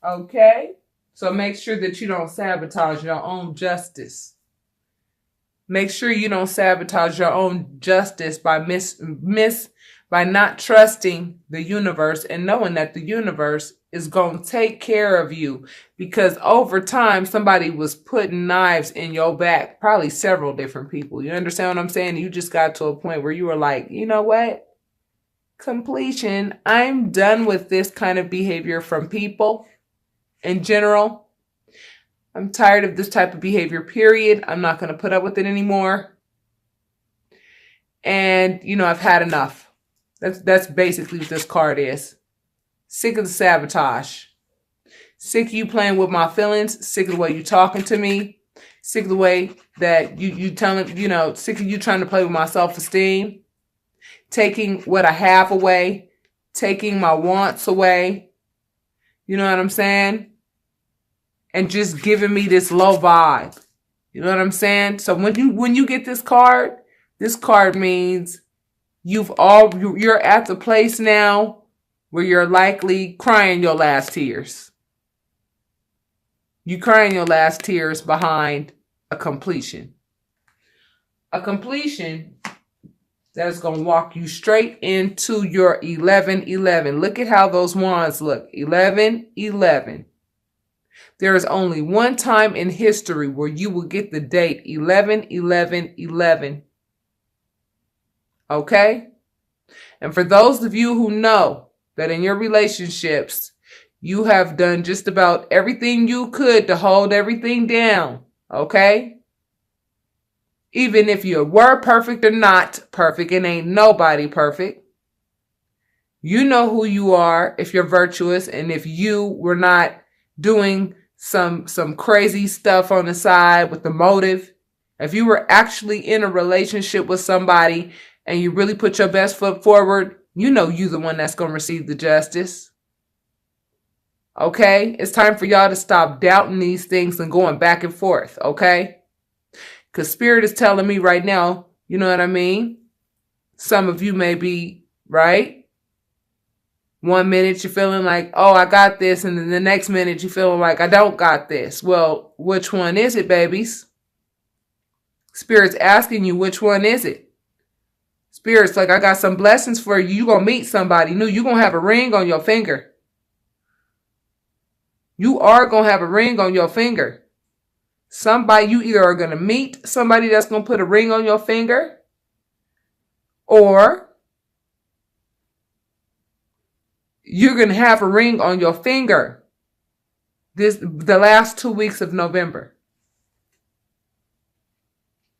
Okay? So make sure that you don't sabotage your own justice. Make sure you don't sabotage your own justice by by not trusting the universe and knowing that the universe is going to take care of you, because over time somebody was putting knives in your back, probably several different people. You understand what I'm saying? You just got to a point where you were like, you know what? Completion. I'm done with this kind of behavior from people in general. I'm tired of this type of behavior, period. I'm not going to put up with it anymore. And, I've had enough. That's basically what this card is. Sick of the sabotage. Sick of you playing with my feelings. Sick of the way you talking to me. Sick of the way that you telling, sick of you trying to play with my self-esteem. Taking what I have away. Taking my wants away. You know what I'm saying? And just giving me this low vibe. You know what I'm saying? So when you get this card means you're at the place now where you're likely crying your last tears. You crying your last tears behind a completion. A completion that's going to walk you straight into your 11-11. Look at how those wands look. 11-11. There is only one time in history where you will get the date 11-11-11. Okay? And for those of you who know that in your relationships, you have done just about everything you could to hold everything down. Okay? Even if you were perfect or not perfect, and ain't nobody perfect. You know who you are if you're virtuous, and if you were not doing some crazy stuff on the side with the motive. If you were actually in a relationship with somebody and you really put your best foot forward, you know you're the one that's going to receive the justice. Okay? It's time for y'all to stop doubting these things and going back and forth, okay? Because Spirit is telling me right now, you know what I mean? Some of you may be, right? 1 minute you're feeling like, oh, I got this. And then the next minute you're feeling like, I don't got this. Well, which one is it, babies? Spirit's asking you, which one is it? Spirit's like, I got some blessings for you. You're going to meet somebody new. You're going to have a ring on your finger. You are going to have a ring on your finger. Somebody, you either are going to meet somebody that's going to put a ring on your finger, or you're going to have a ring on your finger the last 2 weeks of November.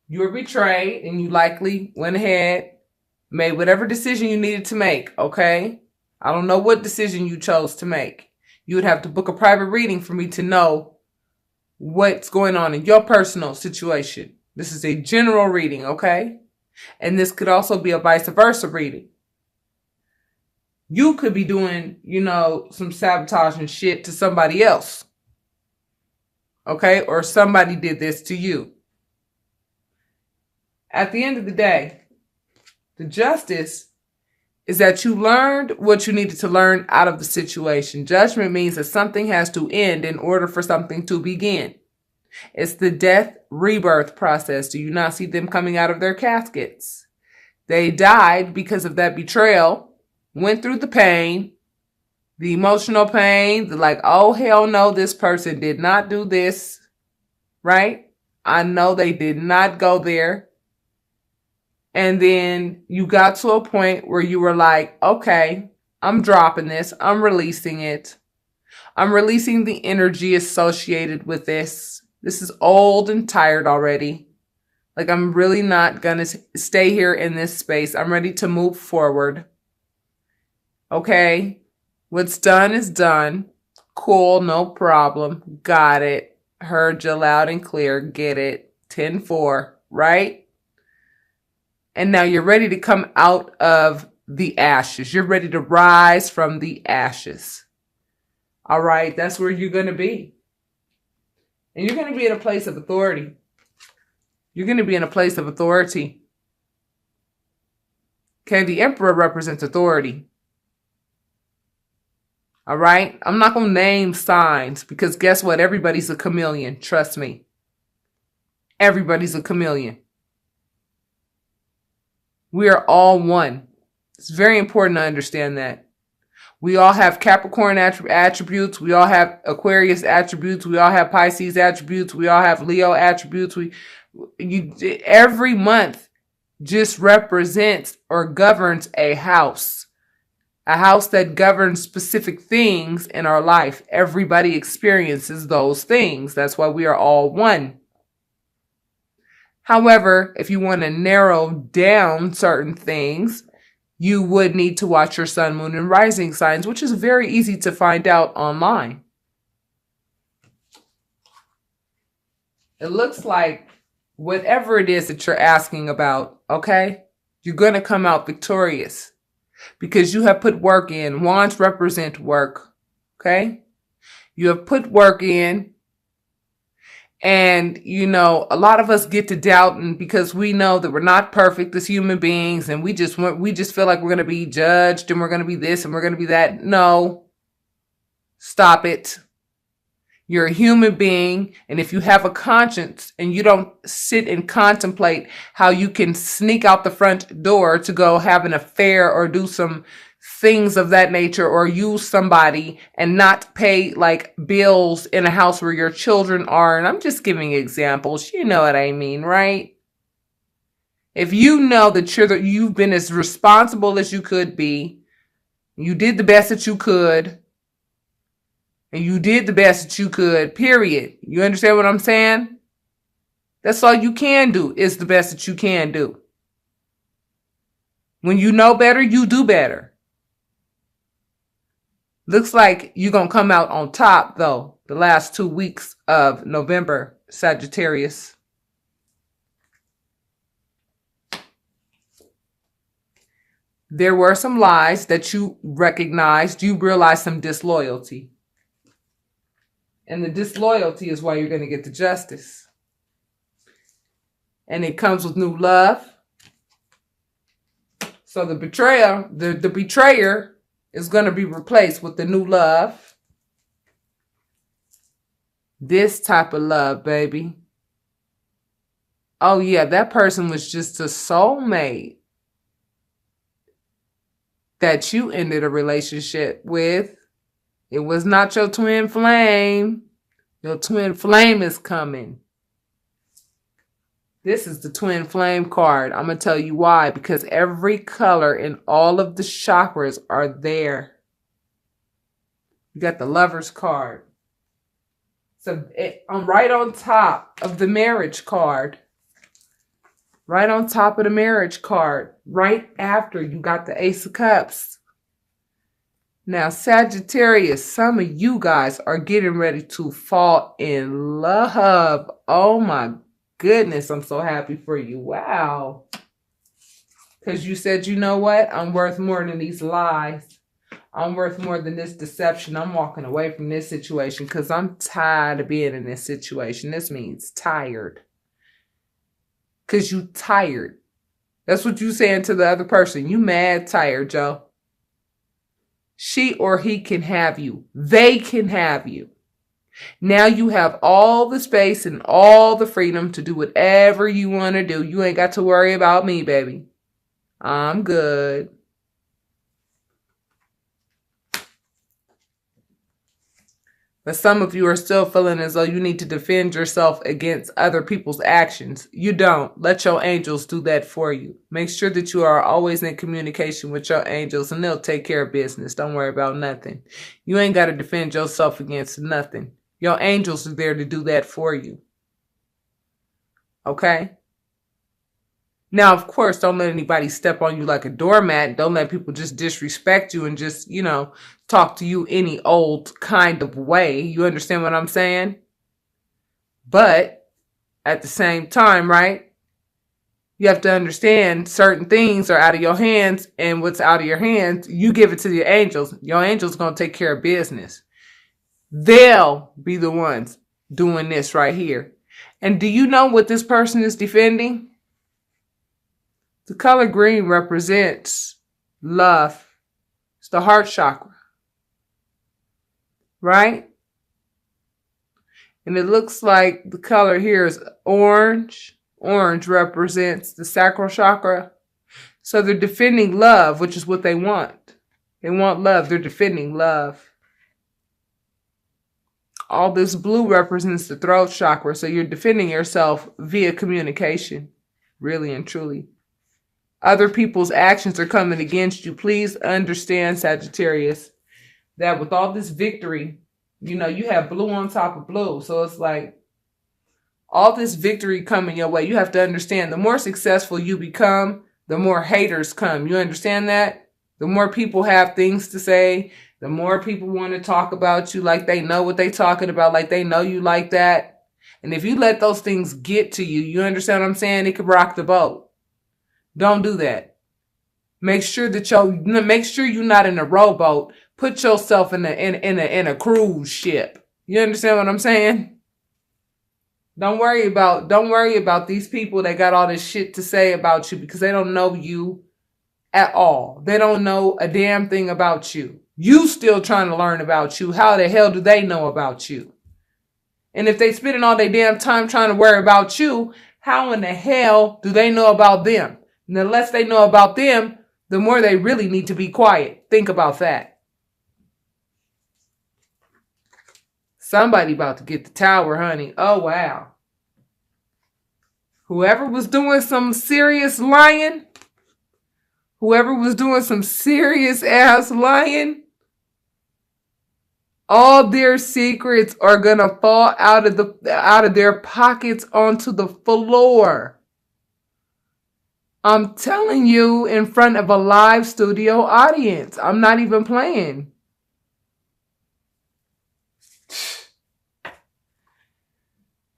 You were betrayed and you likely went ahead, made whatever decision you needed to make, okay? I don't know what decision you chose to make. You would have to book a private reading for me to know what's going on in your personal situation. This is a general reading, okay? And this could also be a vice versa reading. You could be doing, some sabotaging shit to somebody else. Okay? Or somebody did this to you. At the end of the day, the justice is that you learned what you needed to learn out of the situation. Judgment means that something has to end in order for something to begin. It's the death rebirth process. Do you not see them coming out of their caskets? They died because of that betrayal. Went through the pain, the emotional pain, the like, oh, hell no, this person did not do this, right? I know they did not go there. And then you got to a point where you were like, okay, I'm dropping this. I'm releasing it. I'm releasing the energy associated with this. This is old and tired already. Like, I'm really not going to stay here in this space. I'm ready to move forward. Okay, what's done is done. Cool, no problem. Got it. Heard you loud and clear. Get it. 10-4, right? And now you're ready to come out of the ashes. You're ready to rise from the ashes. All right, that's where you're going to be. And you're going to be in a place of authority. You're going to be in a place of authority. Okay, the Emperor represents authority. All right? I'm not going to name signs because guess what? Everybody's a chameleon. Trust me. Everybody's a chameleon. We are all one. It's very important to understand that. We all have Capricorn attributes. We all have Aquarius attributes. We all have Pisces attributes. We all have Leo attributes. Every month just represents or governs a house that governs specific things in our life. Everybody experiences those things. That's why we are all one. However, if you want to narrow down certain things, you would need to watch your sun, moon, and rising signs, which is very easy to find out online. It looks like whatever it is that you're asking about, okay, you're going to come out victorious because you have put work in. Wands represent work, okay? You have put work in. And, you know, a lot of us get to doubting because we know that we're not perfect as human beings. And we just feel like we're going to be judged and we're going to be this and we're going to be that. No, stop it. You're a human being. And if you have a conscience and you don't sit and contemplate how you can sneak out the front door to go have an affair or do some things of that nature or use somebody and not pay like bills in a house where your children are. And I'm just giving examples. You know what I mean, right? If you know that you've been as responsible as you could be, you did the best that you could, and you did the best that you could, period. You understand what I'm saying? That's all you can do is the best that you can do. When you know better, you do better. Looks like you're going to come out on top, though, the last 2 weeks of November, Sagittarius. There were some lies that you recognized. You realized some disloyalty. And the disloyalty is why you're going to get the justice. And it comes with new love. So the betrayer, the betrayer is going to be replaced with the new love. This type of love, baby. Oh, yeah, that person was just a soulmate that you ended a relationship with. It was not your twin flame. Your twin flame is coming. This is the twin flame card. I'm going to tell you why. Because every color in all of the chakras are there. You got the Lover's card. So I'm right on top of the marriage card. Right on top of the marriage card. Right after you got the Ace of Cups. Now, Sagittarius, some of you guys are getting ready to fall in love. Oh my goodness, I'm so happy for you. Wow. Because you said, you know what? I'm worth more than these lies. I'm worth more than this deception. I'm walking away from this situation because I'm tired of being in this situation. This means tired. Because you tired. That's what you saying to the other person. You mad tired, Joe. She or he can have you. They can have you. Now you have all the space and all the freedom to do whatever you want to do. You ain't got to worry about me, baby. I'm good. But some of you are still feeling as though you need to defend yourself against other people's actions. You don't. Let your angels do that for you. Make sure that you are always in communication with your angels and they'll take care of business. Don't worry about nothing. You ain't got to defend yourself against nothing. Your angels are there to do that for you. Okay? Now, of course, don't let anybody step on you like a doormat. Don't let people just disrespect you and just, talk to you any old kind of way. You understand what I'm saying? But at the same time, right? You have to understand certain things are out of your hands, and what's out of your hands, you give it to your angels. Your angels going to take care of business. They'll be the ones doing this right here. And do you know what this person is defending? The color green represents love. It's the heart chakra. right? And it looks like the color here is orange. Orange represents the sacral chakra. So they're defending love, which is what they want. They want love. They're defending love. All this blue represents the throat chakra. So you're defending yourself via communication, really and truly. Other people's actions are coming against you. Please understand, Sagittarius, that with all this victory, you have blue on top of blue. So it's like all this victory coming your way. You have to understand, the more successful you become, the more haters come. You understand that? The more people have things to say, the more people want to talk about you like they know what they're talking about, like they know you like that. And if you let those things get to you, you understand what I'm saying? It could rock the boat. Don't do that. Make sure you're not in a rowboat. Put yourself in a cruise ship. You understand what I'm saying? Don't worry about these people that got all this shit to say about you, because they don't know you at all. They don't know a damn thing about you. You still trying to learn about you. How the hell do they know about you? And if they spending all their damn time trying to worry about you, how in the hell do they know about them? And the less they know about them, the more they really need to be quiet. Think about that. Somebody about to get the tower, honey. Oh, wow. Whoever was doing some serious lying, whoever was doing some serious ass lying, all their secrets are going to fall out of their pockets onto the floor. I'm telling you, in front of a live studio audience. I'm not even playing.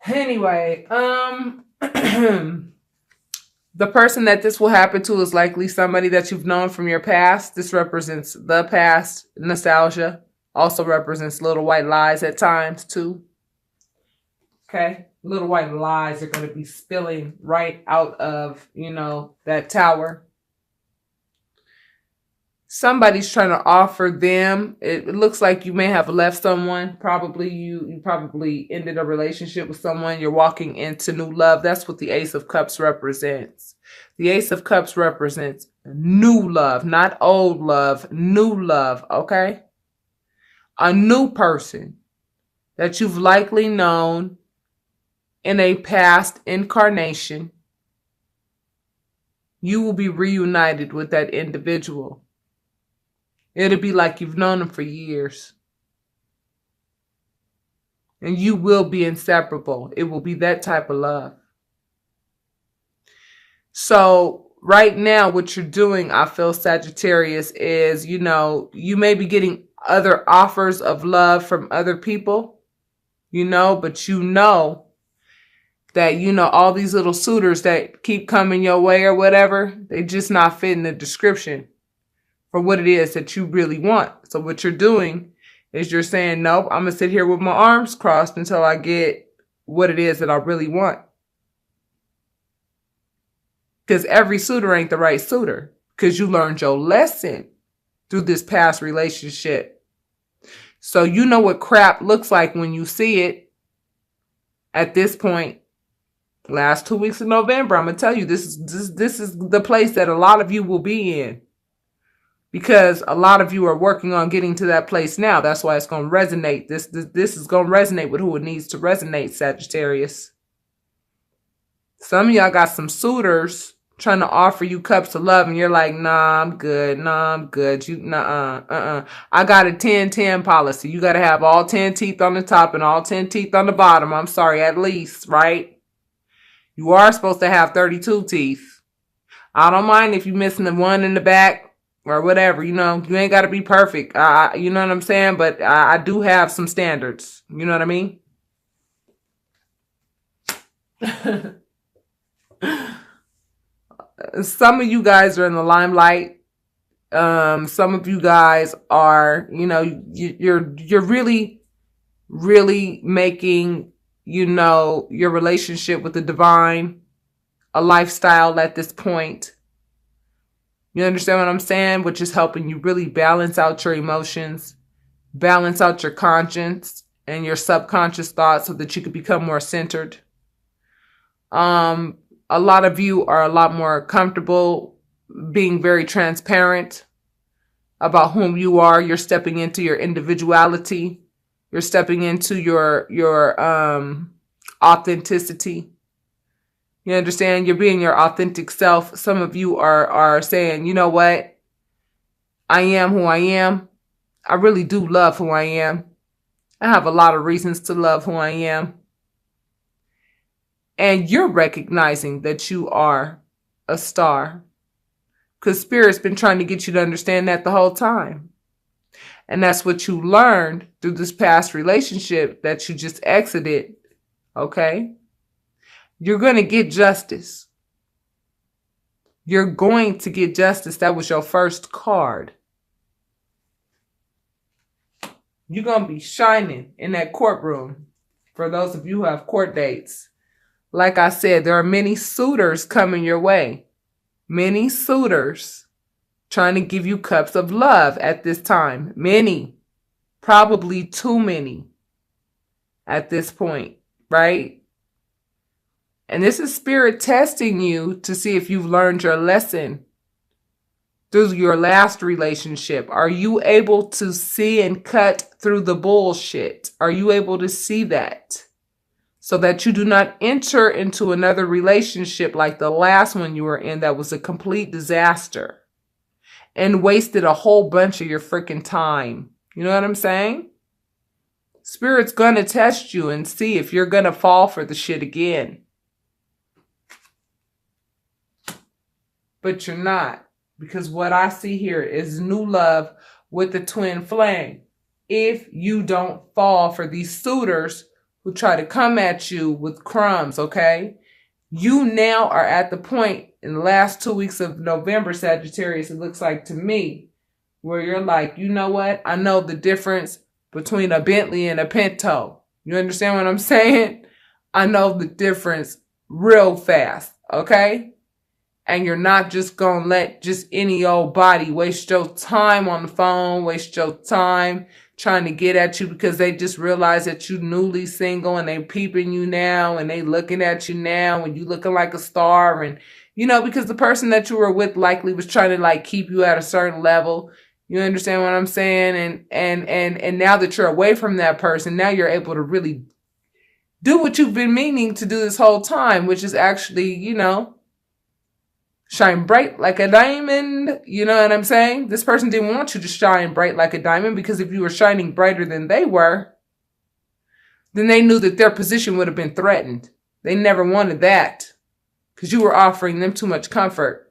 Anyway, the person that this will happen to is likely somebody that you've known from your past. This represents the past. Nostalgia also represents little white lies at times too. Okay? Little white lies are going to be spilling right out of, that tower. Somebody's trying to offer them. It looks like you may have left someone. Probably you probably ended a relationship with someone. You're walking into new love. That's what the Ace of Cups represents. The Ace of Cups represents new love, not old love, new love, okay? A new person that you've likely known in a past incarnation. You will be reunited with that individual. It'll be like you've known them for years. And you will be inseparable. It will be that type of love. So right now, what you're doing, I feel, Sagittarius, is, you may be getting other offers of love from other people, but that, all these little suitors that keep coming your way or whatever, they just not fitting the description for what it is that you really want. So what you're doing is you're saying, nope, I'm going to sit here with my arms crossed until I get what it is that I really want. Because every suitor ain't the right suitor. Because you learned your lesson through this past relationship. So you know what crap looks like when you see it. At this point, last 2 weeks of November, I'm going to tell you, this is the place that a lot of you will be in. Because a lot of you are working on getting to that place now. That's why it's going to resonate. This is going to resonate with who it needs to resonate, Sagittarius. Some of y'all got some suitors trying to offer you cups of love, and you're like, nah, I'm good. Nah, I'm good. I got a 10-10 policy. You got to have all 10 teeth on the top and all 10 teeth on the bottom. I'm sorry, at least, right? You are supposed to have 32 teeth. I don't mind if you're missing the one in the back. Or whatever, you ain't got to be perfect. You know what I'm saying? But I do have some standards. You know what I mean? Some of you guys are in the limelight. Some of you guys are, you're really, really making, your relationship with the divine a lifestyle at this point. You understand what I'm saying? Which is helping you really balance out your emotions. balance out your conscience and your subconscious thoughts so that you could become more centered. A lot of you are a lot more comfortable being very transparent about whom you are. You're stepping into your individuality. You're stepping into your authenticity. You understand? You're being your authentic self. Some of you are saying, you know what? I am who I am. I really do love who I am. I have a lot of reasons to love who I am. And you're recognizing that you are a star. Because Spirit's been trying to get you to understand that the whole time. And that's what you learned through this past relationship that you just exited. Okay? You're going to get justice. You're going to get justice. That was your first card. You're going to be shining in that courtroom. For those of you who have court dates. Like I said, there are many suitors coming your way. Many suitors trying to give you cups of love at this time. Many. Probably too many at this point, right? And this is Spirit testing you to see if you've learned your lesson through your last relationship. Are you able to see and cut through the bullshit? Are you able to see that? So that you do not enter into another relationship like the last one you were in that was a complete disaster and wasted a whole bunch of your freaking time. You know what I'm saying? Spirit's going to test you and see if you're going to fall for the shit again. But you're not. Because what I see here is new love with the twin flame. If you don't fall for these suitors who try to come at you with crumbs, okay? You now are at the point in the last 2 weeks of November, Sagittarius, it looks like to me, where you're like, you know what? I know the difference between a Bentley and a Pinto. You understand what I'm saying? I know the difference real fast, okay? And you're not just going to let just any old body waste your time on the phone, waste your time trying to get at you because they just realize that you newly single and they peeping you now and they looking at you now and you looking like a star. And, you know, because the person that you were with likely was trying to like keep you at a certain level. You understand what I'm saying? And now that you're away from that person, now you're able to really do what you've been meaning to do this whole time, which is actually, you know, shine bright like a diamond. You know what I'm saying? This person didn't want you to shine bright like a diamond because if you were shining brighter than they were, then they knew that their position would have been threatened. They never wanted that because you were offering them too much comfort.